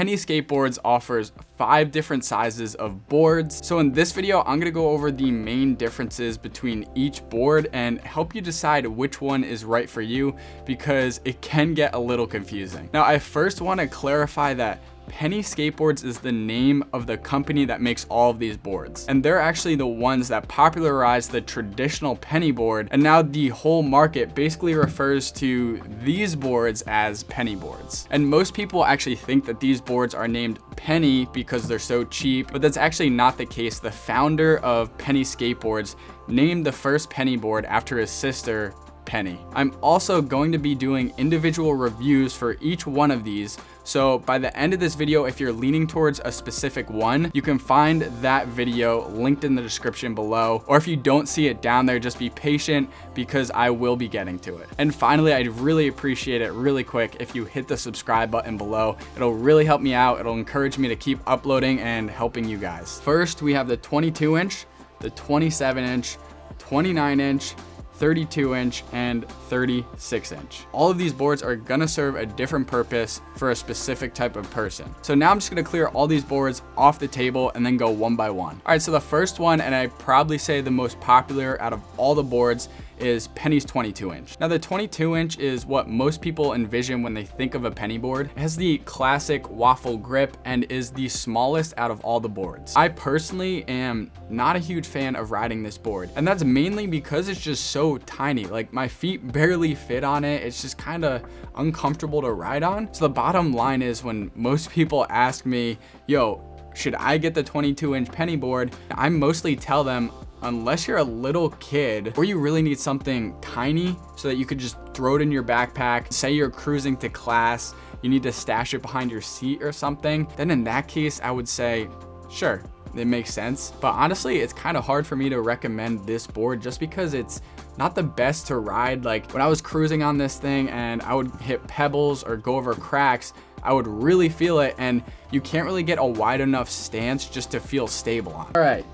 Penny Skateboards offers 5 different sizes of boards. So in this video, I'm gonna go over the main differences between each board and help you decide which one is right for you, because it can get a little confusing. Now, I first wanna clarify that Penny Skateboards is the name of the company that makes all of these boards. And they're actually the ones that popularized the traditional penny board. And now the whole market basically refers to these boards as penny boards. And most people actually think that these boards are named penny because they're so cheap, but that's actually not the case. The founder of Penny Skateboards named the first penny board after his sister, Penny. I'm also going to be doing individual reviews for each one of these. So by the end of this video, if you're leaning towards a specific one, you can find that video linked in the description below. Or if you don't see it down there, just be patient because I will be getting to it. And finally, I'd really appreciate it really quick if you hit the subscribe button below. It'll really help me out. It'll encourage me to keep uploading and helping you guys. First, we have the 22-inch, the 27-inch, 29-inch, 32-inch, and 36-inch. All of these boards are gonna serve a different purpose for a specific type of person. So now I'm just gonna clear all these boards off the table and then go one by one. All right, so the first one, and I'd probably say the most popular out of all the boards, is Penny's 22-inch. Now the 22-inch is what most people envision when they think of a penny board. It has the classic waffle grip and is the smallest out of all the boards. I personally am not a huge fan of riding this board, and that's mainly because it's just so tiny. Like, my feet barely fit on it. It's just kind of uncomfortable to ride on. So the bottom line is, when most people ask me, yo, should I get the 22-inch penny board, I mostly tell them, unless you're a little kid or you really need something tiny so that you could just throw it in your backpack, say you're cruising to class, you need to stash it behind your seat or something, then in that case, I would say, sure, it makes sense. But honestly, it's kind of hard for me to recommend this board just because it's not the best to ride. Like, when I was cruising on this thing and I would hit pebbles or go over cracks, I would really feel it, and you can't really get a wide enough stance just to feel stable on. All right.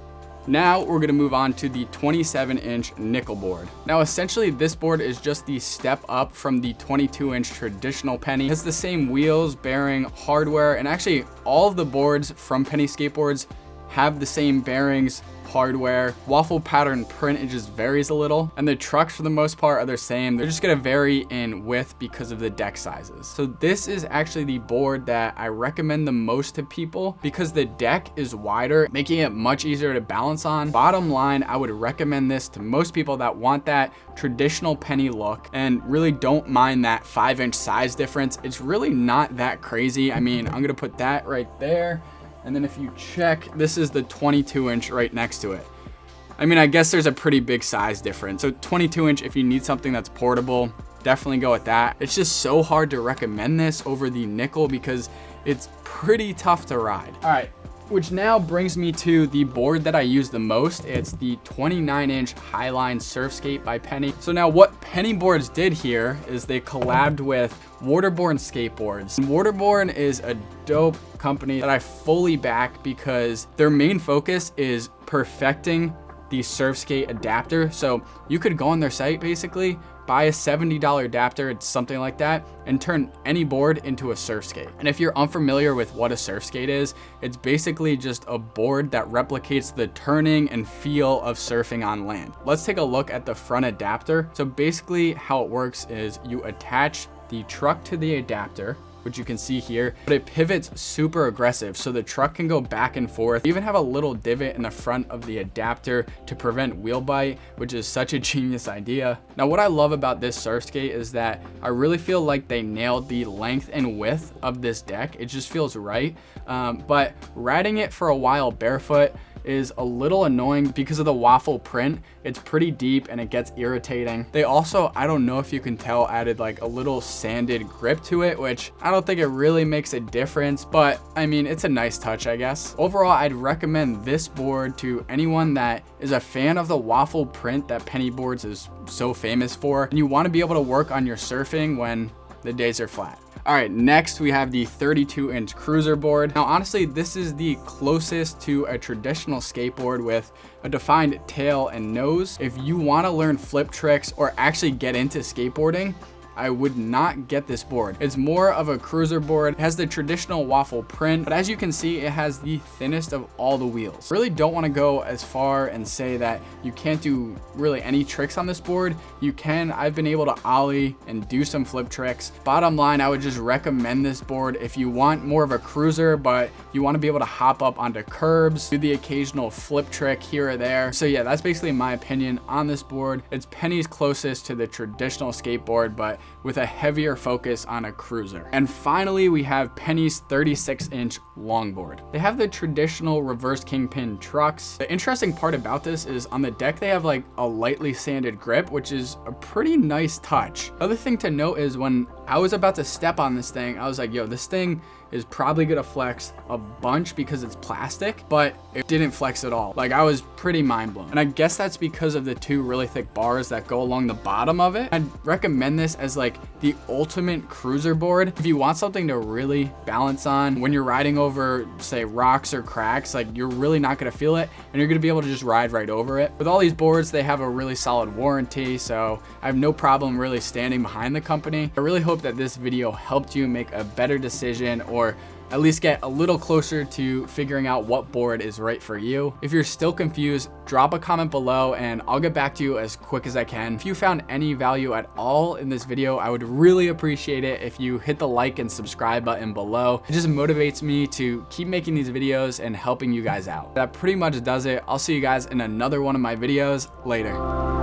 Now we're gonna move on to the 27-inch nickel board. Now essentially this board is just the step up from the 22-inch traditional penny. It has the same wheels, bearing, hardware, and actually all of the boards from Penny Skateboards have the same bearings, hardware. Waffle pattern print, it just varies a little, and the trucks for the most part are the same. They're just gonna vary in width because of the deck sizes. So this is actually the board that I recommend the most to people because the deck is wider, making it much easier to balance on. Bottom line, I would recommend this to most people that want that traditional penny look and really don't mind that 5-inch size difference. It's really not that crazy. I mean, I'm gonna put that right there. And then if you check, this is the 22-inch right next to it. I mean, I guess there's a pretty big size difference. So 22-inch, if you need something that's portable, definitely go with that. It's just so hard to recommend this over the nickel because it's pretty tough to ride. All right, which now brings me to the board that I use the most. It's the 29-inch High-Line SurfSkate by Penny. So now what Penny Boards did here is they collabed with Waterborne Skateboards. And Waterborne is a dope company that I fully back because their main focus is perfecting the SurfSkate adapter. So you could go on their site, basically buy a $70 adapter, it's something like that, and turn any board into a SurfSkate. And if you're unfamiliar with what a SurfSkate is, it's basically just a board that replicates the turning and feel of surfing on land. Let's take a look at the front adapter. So basically how it works is you attach the truck to the adapter, which you can see here, but it pivots super aggressive, so the truck can go back and forth. You even have a little divot in the front of the adapter to prevent wheel bite, which is such a genius idea. Now, what I love about this SurfSkate is that I really feel like they nailed the length and width of this deck. It just feels right, but riding it for a while barefoot is a little annoying because of the waffle print. It's pretty deep and it gets irritating. They also, I don't know if you can tell, added like a little sanded grip to it, which I don't think it really makes a difference, but I mean, it's a nice touch, I guess. Overall, I'd recommend this board to anyone that is a fan of the waffle print that Penny Boards is so famous for, and you want to be able to work on your surfing when the days are flat. All right, next we have the 32-inch cruiser board. Now, honestly, this is the closest to a traditional skateboard with a defined tail and nose. If you want to learn flip tricks or actually get into skateboarding, I would not get this board. It's more of a cruiser board. It has the traditional waffle print, but as you can see, it has the thinnest of all the wheels. Really don't want to go as far and say that you can't do really any tricks on this board. You can. I've been able to ollie and do some flip tricks. Bottom line, I would just recommend this board if you want more of a cruiser, but you want to be able to hop up onto curbs, do the occasional flip trick here or there. So yeah, that's basically my opinion on this board. It's pennies closest to the traditional skateboard, but with a heavier focus on a cruiser. And finally, we have Penny's 36-inch longboard. They have the traditional reverse kingpin trucks. The interesting part about this is on the deck, they have like a lightly sanded grip, which is a pretty nice touch. Other thing to note is when I was about to step on this thing, I was like, yo, this thing is probably gonna flex a bunch because it's plastic, but it didn't flex at all. Like, I was pretty mind blown. And I guess that's because of the two really thick bars that go along the bottom of it. I'd recommend this as like the ultimate cruiser board. If you want something to really balance on when you're riding over, say, rocks or cracks, like you're really not gonna feel it and you're gonna be able to just ride right over it. With all these boards, they have a really solid warranty, so I have no problem really standing behind the company. I really hope that this video helped you make a better decision, or at least get a little closer to figuring out what board is right for you. If you're still confused, drop a comment below and I'll get back to you as quick as I can. If you found any value at all in this video, I would really appreciate it if you hit the like and subscribe button below. It just motivates me to keep making these videos and helping you guys out. That pretty much does it. I'll see you guys in another one of my videos later.